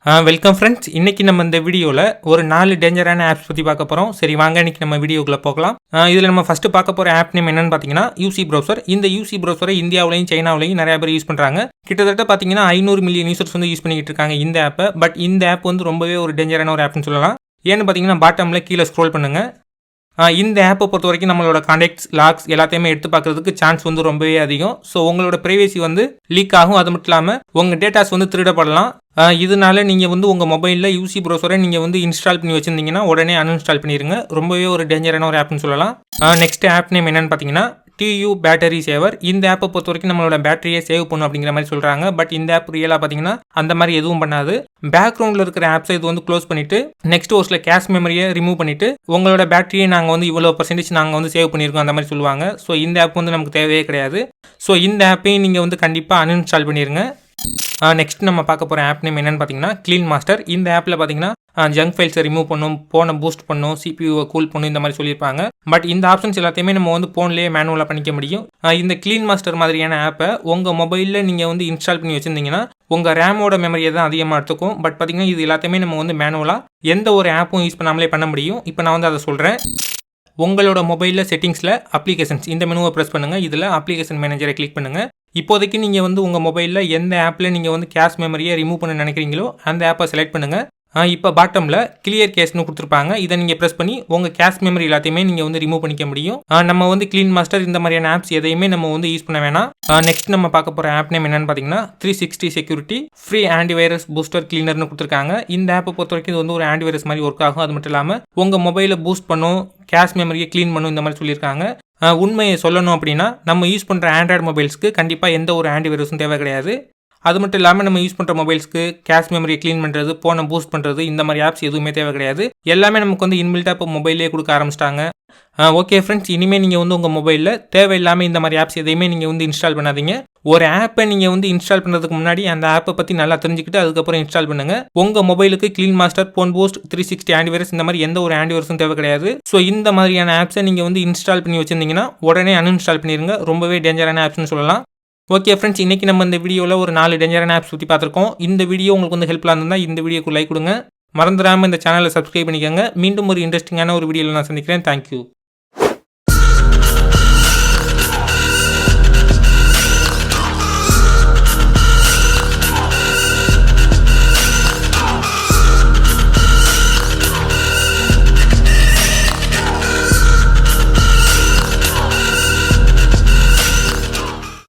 Welcome friends. இன்னைக்கு நம்ம இந்த வீடியோவில் ஒரு 4 டேஞ்சரான ஆப்ஸ் பற்றி பார்க்க போகிறோம். சரி வாங்க இன்னைக்கு நம்ம வீடியோக்குள்ளே போகலாம். இதில் நம்ம ஃபஸ்ட்டு பார்க்க போகிற ஆப் நேம் என்னன்னு பார்த்தீங்கன்னா யூசி ப்ரௌசர். இந்த யூசி ப்ரௌசரை இந்தியாவிலையும் சைனாவிலையும் நிறைய பேர் யூஸ் பண்ணுறாங்க. கிட்டத்தட்ட பார்த்தீங்கன்னா 500 மில்லியன் யூசர்ஸ் வந்து யூஸ் பண்ணிக்கிட்டு இருக்காங்க இந்த ஆப்பை. பட் இந்த ஆப் வந்து ரொம்பவே ஒரு டேஞ்சரான ஒரு ஆப்னு சொல்லலாம். ஏன்னு பார்த்தீங்கன்னா பாட்டமில் கீழே ஸ்க்ரோல் பண்ணுங்கள். இந்த ஆப்பை பொறுத்த வரைக்கும் நம்மளோட கான்டாக்ட்ஸ் லாக்ஸ் எல்லாத்தையுமே எடுத்து பார்க்கறதுக்கு சான்ஸ் வந்து ரொம்பவே அதிகம். ஸோ உங்களோட ப்ரைவேசி வந்து லீக் ஆகும். அது மட்டும் இல்லாமல் உங்கள் டேட்டாஸ் வந்து திருடப்படலாம். இதனால நீங்கள் வந்து உங்கள் மொபைலில் யூசி ப்ரௌசரை நீங்கள் வந்து இன்ஸ்டால் பண்ணி வச்சுருந்தீங்கன்னா உடனே அன்இன்ஸ்டால் பண்ணிடுங்க. ரொம்பவே ஒரு டேஞ்சரான ஒரு ஆப்னு சொல்லலாம். நெக்ஸ்ட் ஆப் நேம் என்னன்னு பார்த்தீங்கன்னா டியூ பேட்டரி சேவர். இந்த ஆப்பை பொறுத்த வரைக்கும் நம்மளோட பேட்டரியை சேவ் பண்ணும் அப்படிங்கிற மாதிரி சொல்கிறாங்க. பட் இந்த ஆப் ரியலாக பார்த்தீங்கன்னா அந்த மாதிரி எதுவும் பண்ணாது. பேக்ரவுண்டில் இருக்கிற ஆப்ஸை இது வந்து க்ளோஸ் பண்ணிவிட்டு நெக்ஸ்ட் ஒரு சில கேஷ் மெமரியை ரிமூவ் பண்ணிவிட்டு உங்களோட பேட்டரியை நாங்கள் வந்து இவ்வளோ % நாங்கள் வந்து சேவ் பண்ணியிருக்கோம் அந்த மாதிரி சொல்லுவாங்க. ஸோ இந்த ஆப் வந்து நமக்கு தேவையே கிடையாது. ஸோ இந்த ஆப்பையும் நீங்கள் வந்து கண்டிப்பாக அன்இன்ஸ்டால் பண்ணிடுங்க. நெக்ஸ்ட் நம்ம பார்க்க போகிற ஆப் நேம் என்னன்னு பார்த்தீங்கன்னா க்ளீன் மாஸ்டர். இந்த ஆப்பில் பார்த்தீங்கன்னா ஜங்க் ஃபைல்ஸை ரிமூவ் பண்ணும், ஃபோனை பூஸ்ட் பண்ணும், சிபியூவை கூல் பண்ணும், இந்த மாதிரி சொல்லியிருப்பாங்க. பட் இந்த ஆப்ஷன்ஸ் எல்லாத்தையுமே நம்ம வந்து ஃபோன்லேயே மேனுவலாக பண்ணிக்க முடியும். இந்த க்ளீன் மாஸ்டர் மாதிரியான ஆப்பை உங்கள் மொபைலில் நீங்கள் வந்து இன்ஸ்டால் பண்ணி வச்சுருந்தீங்கன்னா உங்கள் ரேமோட மெமரியை தான் அதிகமாக எடுத்துக்கும். பட் பார்த்தீங்கன்னா இது எல்லாத்தையுமே நம்ம வந்து மேனுவலாக எந்த ஒரு ஆப்பும் யூஸ் பண்ணாமலே பண்ண முடியும். இப்போ நான் வந்து அதை சொல்கிறேன். உங்களோட மொபைலில் செட்டிங்ஸில் அப்ளிகேஷன்ஸ் இந்த மெனுவை ப்ரெஸ் பண்ணுங்கள். இதில் அப்ளிகேஷன் மேனேஜரை கிளிக் பண்ணுங்கள். இப்போதைக்கு நீங்கள் வந்து உங்கள் மொபைலில் எந்த ஆப்பில் நீங்கள் வந்து கேஷ் மெமரியை ரிமூவ் பண்ண நினைக்கிறீங்களோ அந்த ஆப்பை செலக்ட் பண்ணுங்கள். இப்போ பாட்டமில் கிளியர் கேஷ்னு கொடுத்துருப்பாங்க. இதை நீங்கள் ப்ரெஸ் பண்ணி உங்கள் கேஷ் மெமரி எல்லாத்தையுமே நீங்கள் வந்து ரிமூவ் பண்ணிக்க முடியும். நம்ம வந்து க்ளீன் மாஸ்டர் இந்த மாதிரியான ஆப்ஸ் எதையுமே நம்ம வந்து யூஸ் பண்ண வேணாம். நெக்ஸ்ட் நம்ம பார்க்க போகிற ஆப் நேம் என்னன்னு பார்த்தீங்கன்னா 360 செக்யூரிட்டி ஃப்ரீ ஆன்டிவைரஸ் பூஸ்டர் கிளீனர்னு கொடுத்துருக்காங்க. இந்த ஆப்பை பொறுத்த வரைக்கும் இது வந்து ஒரு ஆன்டிவைரஸ் மாதிரி ஒர்க் ஆகும். அது மட்டும் இல்லாமல் உங்கள் மொபைலை பூஸ்ட் பண்ணும், கேஷ் மெமரியை க்ளீன் பண்ணும், இந்த மாதிரி சொல்லியிருக்காங்க. உண்மையை சொல்லணும் அப்படின்னா நம்ம யூஸ் பண்ணுற ஆண்ட்ராய்டு மொபைல்ஸ்க்கு கண்டிப்பாக எந்த ஒரு ஆன்டிவைரஸும் தேவை கிடையாது. அது மட்டும் இல்லாமல் நம்ம யூஸ் பண்ணுற மொபைல்ஸ்க்கு கேஷ் மெமரியை க்ளீன் பண்ணுறது, ஃபோனை பூஸ்ட் பண்ணுறது, இந்த மாதிரி ஆப்ஸ் எதுவுமே தேவை கிடையாது. எல்லாமே நமக்கு வந்து இன்பில்ட்டாக இப்போ மொபைலே கொடுக்க ஆரம்பிச்சிட்டாங்க. ஓகே ஃப்ரெண்ட்ஸ், இனிமேல் நீங்கள் வந்து உங்கள் மொபைலில் தேவையில்லாமல் இந்த மாதிரி ஆப்ஸ் எதையுமே நீங்கள் வந்து இன்ஸ்டால் பண்ணாதீங்க. ஒரு ஆப்பை நீங்கள் வந்து இன்ஸ்டால் பண்ணுறதுக்கு முன்னாடி அந்த ஆப்பை பற்றி நல்லா தெரிஞ்சுக்கிட்டு அதுக்கப்புறம் இன்ஸ்டால் பண்ணுங்கள். உங்கள் மொபைலுக்கு clean master, phone boost, 360 antivirus இந்த மாதிரி எந்த ஒரு ஆன்டிவைரஸும் தேவை கிடையாது. ஸோ இந்த மாதிரியான ஆப்ஸை நீங்கள் வந்து இன்ஸ்டால் பண்ணி வச்சுருந்தீங்கன்னா உடனே அன்இன்ஸ்டால் பண்ணிடுங்க. ரொம்பவே டேஞ்சரான ஆப்ஸ்னு சொல்லலாம். ஓகே ஃப்ரெண்ட்ஸ், இன்றைக்கி நம்ம இந்த வீடியோவில் ஒரு 4 டேஞ்சரான ஆப்ஸ் பற்றி பார்த்துருக்கோம். இந்த வீடியோ உங்களுக்கு வந்து ஹெல்ப்ஃபுல்லாக இருந்தால் இந்த வீடியோக்கு லைக் கொடுங்க. மறந்துடாமல் இந்த சேனலை சப்ஸ்கிரைப் பண்ணிக்கோங்க. மீண்டும் ஒரு இன்ட்ரெஸ்டிங்கான ஒரு வீடியோவில் நான் சந்திக்கிறேன். தேங்க்யூ.